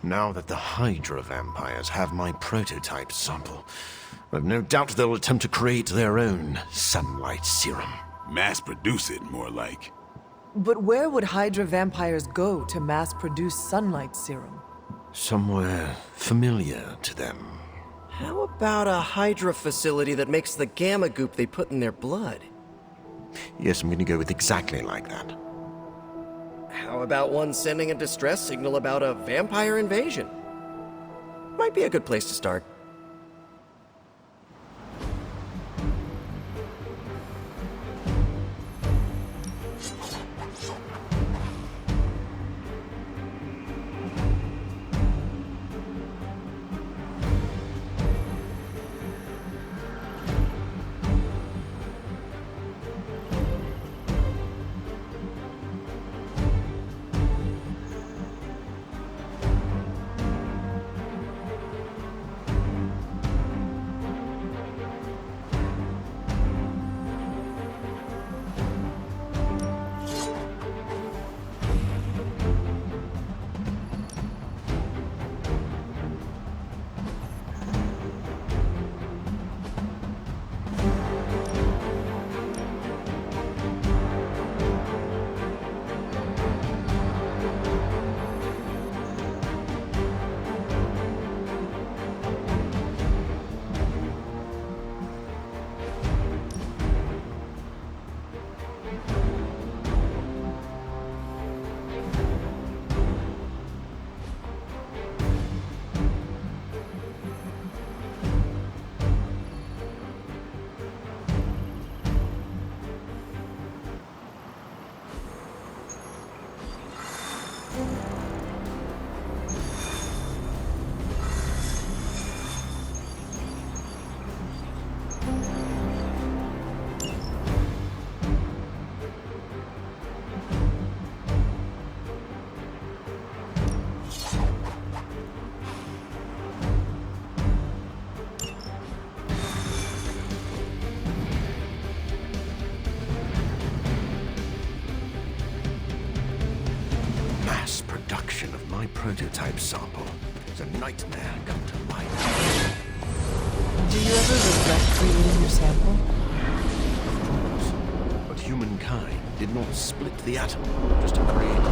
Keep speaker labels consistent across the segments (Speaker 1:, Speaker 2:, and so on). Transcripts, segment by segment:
Speaker 1: Now that the Hydra vampires have my prototype sample, I've no doubt they'll attempt to create their own sunlight serum.
Speaker 2: Mass produce it, more like.
Speaker 3: But where would Hydra vampires go to mass-produce sunlight serum?
Speaker 1: Somewhere familiar to them.
Speaker 4: How about a Hydra facility that makes the gamma goop they put in their blood?
Speaker 1: Yes, I'm gonna go with exactly like that.
Speaker 4: How about one sending a distress signal about a vampire invasion? Might be a good place to start.
Speaker 1: Mass production of my prototype sample is a nightmare come to life.
Speaker 3: Do you ever regret creating your sample?
Speaker 1: Of course. But humankind did not split the atom just to create it.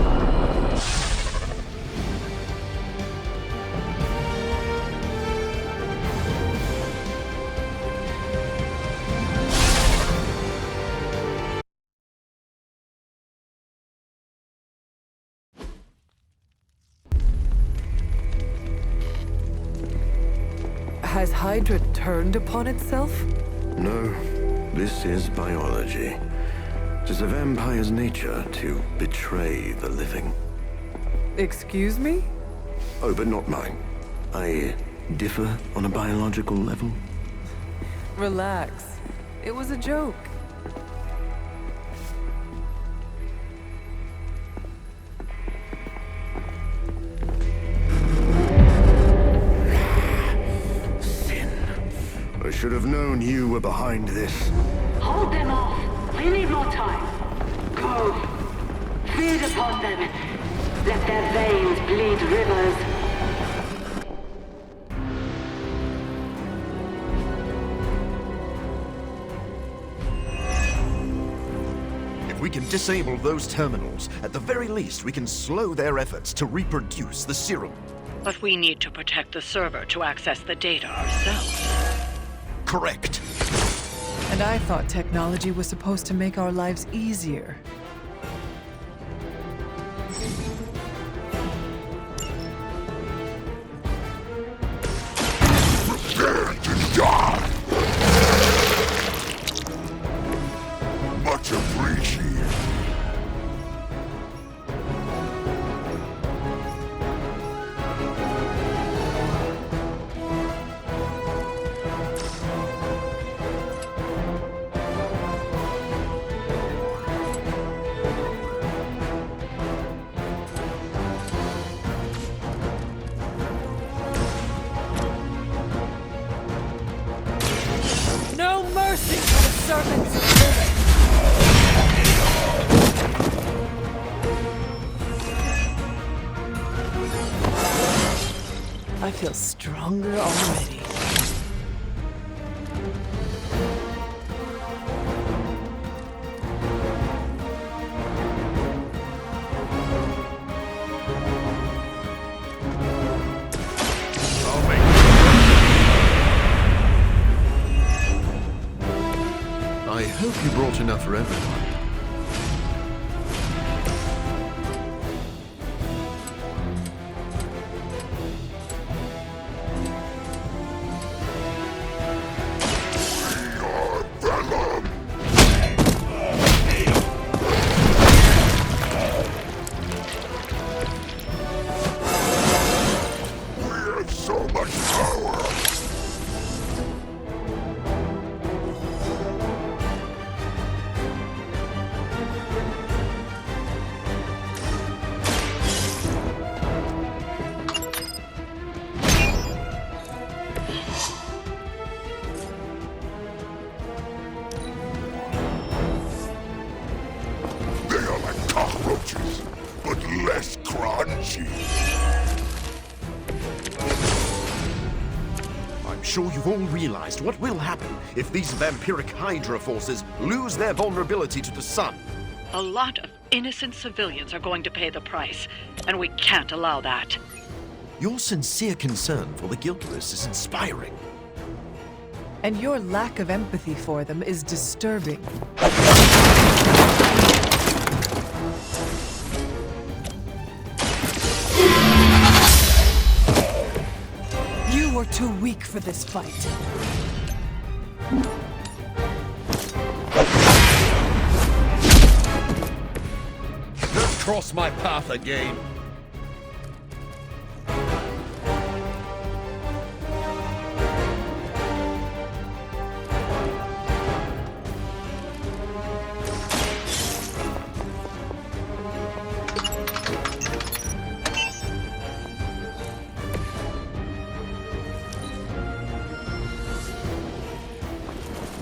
Speaker 3: Has Hydra turned upon itself?
Speaker 1: No, this is biology. It is a vampire's nature to betray the living.
Speaker 3: Excuse me?
Speaker 1: Oh, but not mine. I differ on a biological level.
Speaker 3: Relax. It was a joke.
Speaker 1: I should have known you were behind this.
Speaker 5: Hold them off. We need more time. Go. Feed upon them. Let their veins bleed rivers.
Speaker 1: If we can disable those terminals, at the very least we can slow their efforts to reproduce the serum.
Speaker 6: But we need to protect the server to access the data ourselves.
Speaker 1: Correct.
Speaker 3: And I thought technology was supposed to make our lives easier.
Speaker 2: Prepare to die! Much appreciated.
Speaker 3: No mercy for the servants of Lilith! I feel stronger already.
Speaker 1: I hope you brought enough for everyone.
Speaker 2: We have so much power! They are like cockroaches, but less crunchy.
Speaker 1: I'm sure you've all realized what will happen if these vampiric Hydra forces lose their vulnerability to the sun.
Speaker 6: A lot of innocent civilians are going to pay the price, and we can't allow that.
Speaker 1: Your sincere concern for the guiltless is inspiring.
Speaker 3: And your lack of empathy for them is disturbing. You were too weak for this fight.
Speaker 1: Don't cross my path again.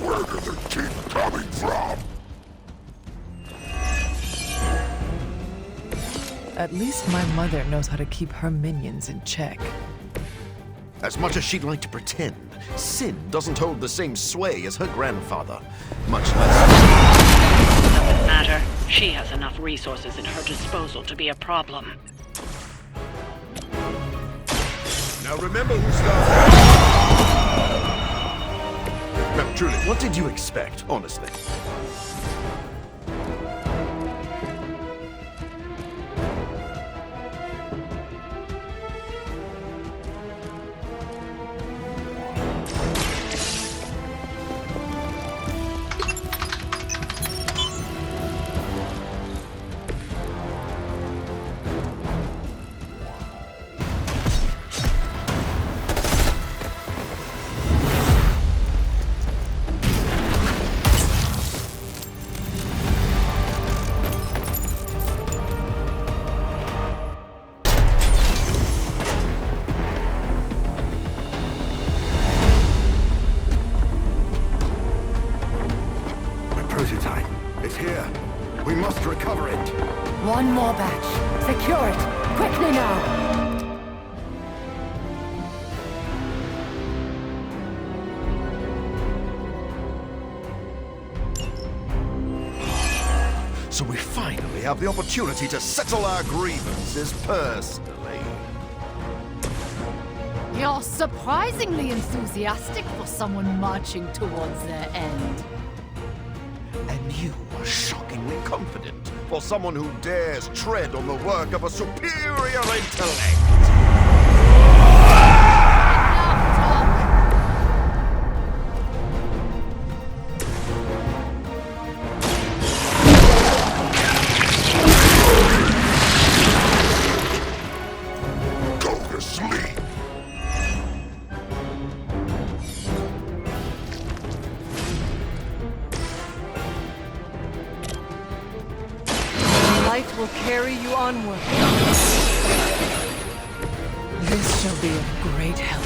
Speaker 2: Where do they keep coming from?
Speaker 3: At least my mother knows how to keep her minions in check.
Speaker 1: As much as she'd like to pretend, Sin doesn't hold the same sway as her grandfather. Much less...
Speaker 6: Doesn't matter. She has enough resources at her disposal to be a problem.
Speaker 1: Now remember who started... No, truly, what did you expect, honestly?
Speaker 2: Prototype. It's here. We must recover it.
Speaker 7: One more batch. Secure it. Quickly now.
Speaker 1: So we finally have the opportunity to settle our grievances personally.
Speaker 7: You're surprisingly enthusiastic for someone marching towards their end.
Speaker 1: And you are shockingly confident for someone who dares tread on the work of a superior intellect.
Speaker 2: Go to sleep.
Speaker 3: Light will carry you onward. This shall be of great help.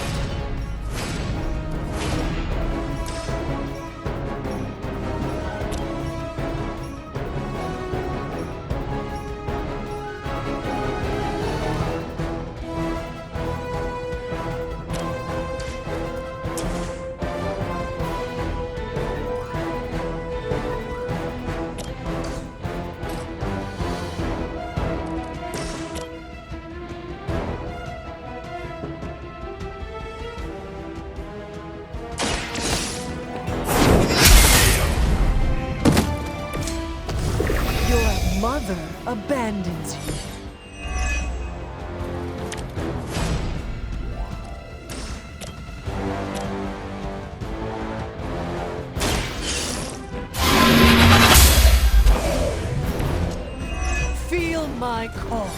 Speaker 3: never abandons you. Feel my call.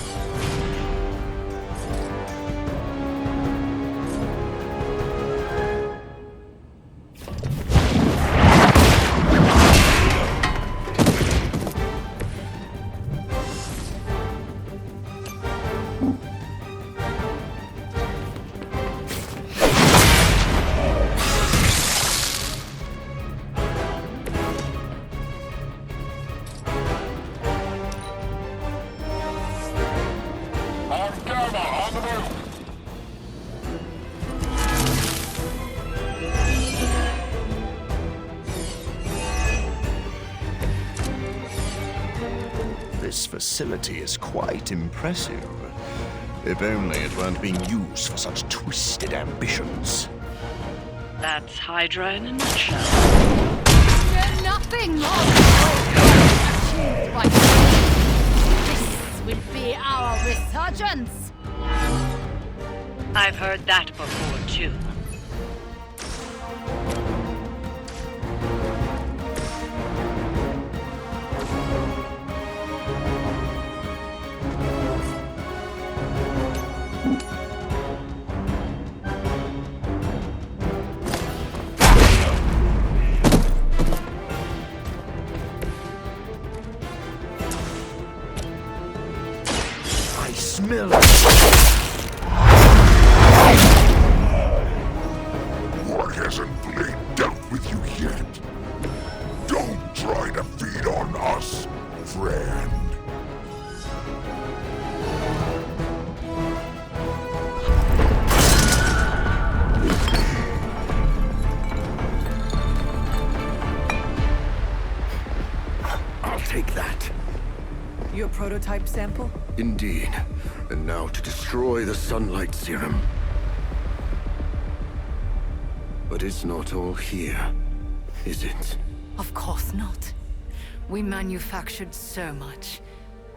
Speaker 1: This facility is quite impressive. If only it weren't being used for such twisted ambitions.
Speaker 6: That's Hydra in a nutshell.
Speaker 7: There's nothing more achieved by this will be our resurgence.
Speaker 6: I've heard that before, too.
Speaker 1: I smell
Speaker 2: What hasn't Blade dealt with you yet? Don't try to feed on us, friend. I'll take that.
Speaker 3: Your prototype sample?
Speaker 2: Indeed. And now to destroy the sunlight serum. But it's not all here, is it?
Speaker 7: Of course not. We manufactured so much.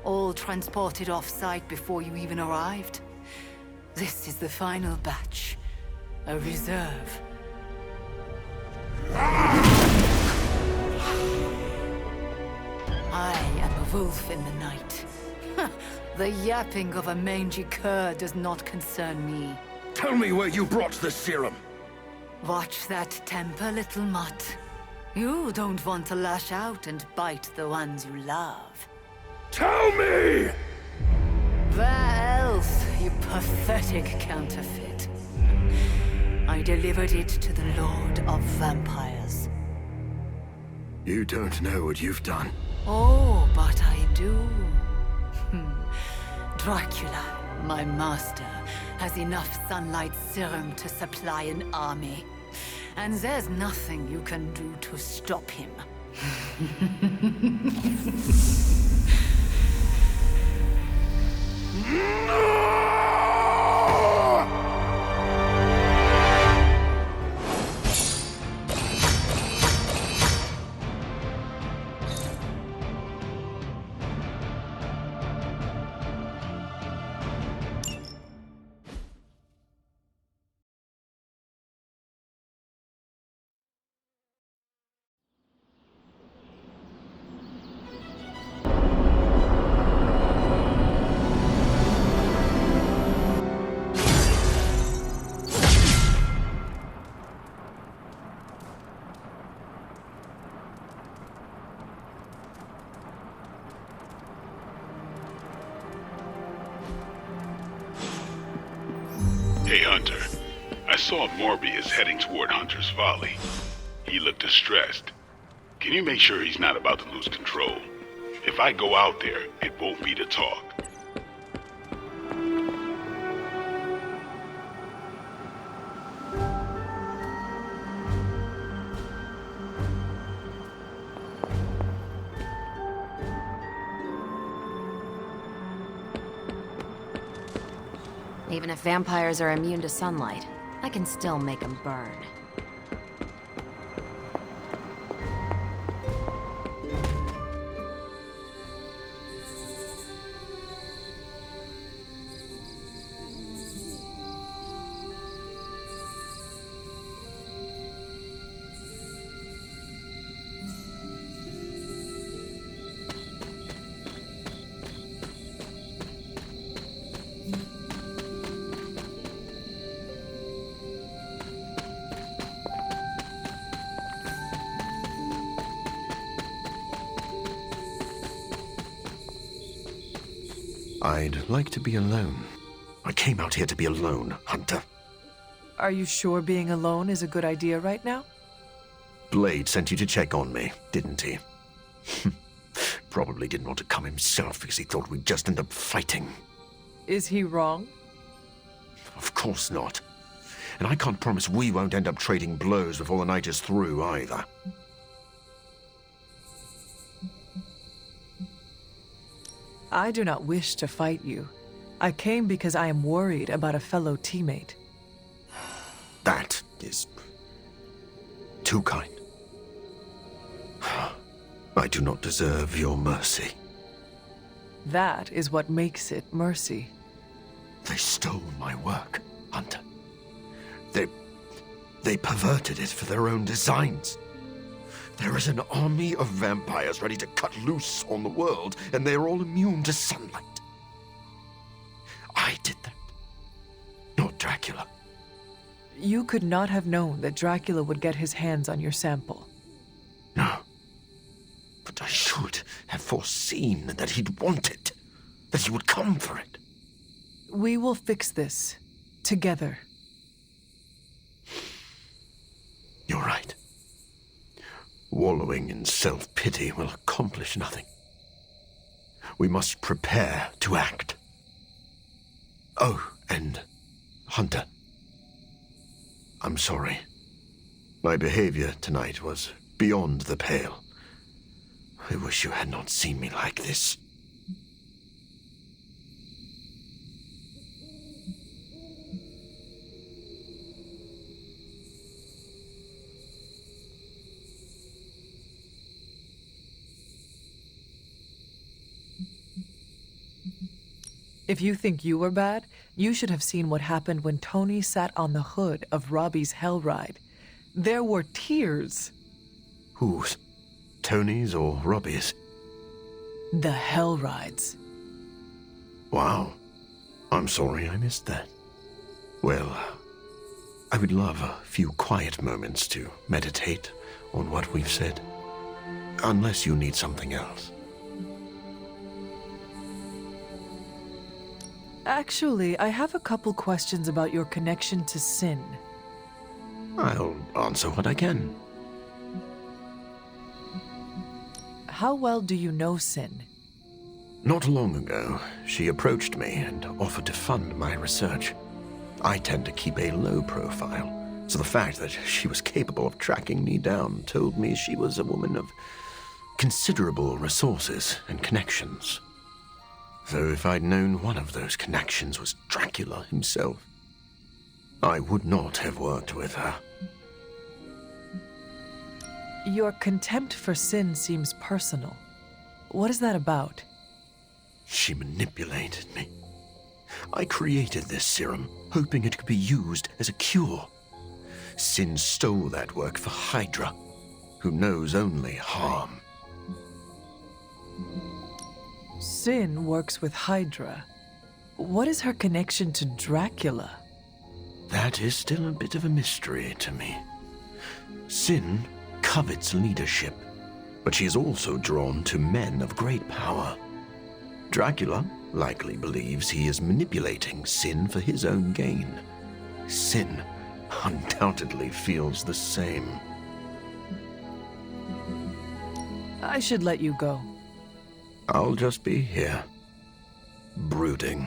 Speaker 7: All transported off-site before you even arrived. This is the final batch. A reserve. I am a wolf in the night. The yapping of a mangy cur does not concern me.
Speaker 2: Tell me where you brought the serum.
Speaker 7: Watch that temper, little mutt. You don't want to lash out and bite the ones you love.
Speaker 2: Tell me!
Speaker 7: Where else, you pathetic counterfeit? I delivered it to the Lord of Vampires.
Speaker 2: You don't know what you've done.
Speaker 7: Oh, but I do. Dracula, my master, has enough sunlight serum to supply an army. And there's nothing you can do to stop him.
Speaker 8: Hey, Hunter. I saw Morbius heading toward Hunter's Folly. He looked distressed. Can you make sure he's not about to lose control? If I go out there, it won't be to talk.
Speaker 9: Even if vampires are immune to sunlight, I can still make them burn.
Speaker 1: I'd like to be alone. I came out here to be alone, Hunter.
Speaker 3: Are you sure being alone is a good idea right now?
Speaker 1: Blade sent you to check on me, didn't he? Probably didn't want to come himself because he thought we'd just end up fighting.
Speaker 3: Is he wrong?
Speaker 1: Of course not. And I can't promise we won't end up trading blows before the night is through, either.
Speaker 3: I do not wish to fight you. I came because I am worried about a fellow teammate.
Speaker 1: That is too kind. I do not deserve your mercy.
Speaker 3: That is what makes it mercy.
Speaker 1: They stole my work, Hunter. They perverted it for their own designs. There is an army of vampires ready to cut loose on the world, and they are all immune to sunlight. I did that, not Dracula.
Speaker 3: You could not have known that Dracula would get his hands on your sample.
Speaker 1: No. But I should have foreseen that he'd want it, that he would come for it.
Speaker 3: We will fix this, together.
Speaker 1: You're right. Wallowing in self-pity will accomplish nothing. We must prepare to act. Oh, and Hunter. I'm sorry. My behavior tonight was beyond the pale. I wish you had not seen me like this.
Speaker 3: If you think you were bad, you should have seen what happened when Tony sat on the hood of Robbie's Hell Ride. There were tears.
Speaker 1: Whose? Tony's or Robbie's?
Speaker 3: The Hell Rides.
Speaker 1: Wow. I'm sorry I missed that. Well, I would love a few quiet moments to meditate on what we've said. Unless you need something else.
Speaker 3: Actually, I have a couple questions about your connection to sin.
Speaker 1: I'll answer what I can.
Speaker 3: How well do you know Sin?
Speaker 1: Not long ago, she approached me and offered to fund my research. I tend to keep a low profile, so the fact that she was capable of tracking me down told me she was a woman of considerable resources and connections. Though if I'd known one of those connections was Dracula himself, I would not have worked with her.
Speaker 3: Your contempt for Sin seems personal. What is that about?
Speaker 1: She manipulated me. I created this serum, hoping it could be used as a cure. Sin stole that work for Hydra, who knows only harm.
Speaker 3: Sin works with Hydra. What is her connection to Dracula?
Speaker 1: That is still a bit of a mystery to me. Sin covets leadership, but she is also drawn to men of great power. Dracula likely believes he is manipulating Sin for his own gain. Sin undoubtedly feels the same.
Speaker 3: I should let you go.
Speaker 1: I'll just be here, brooding.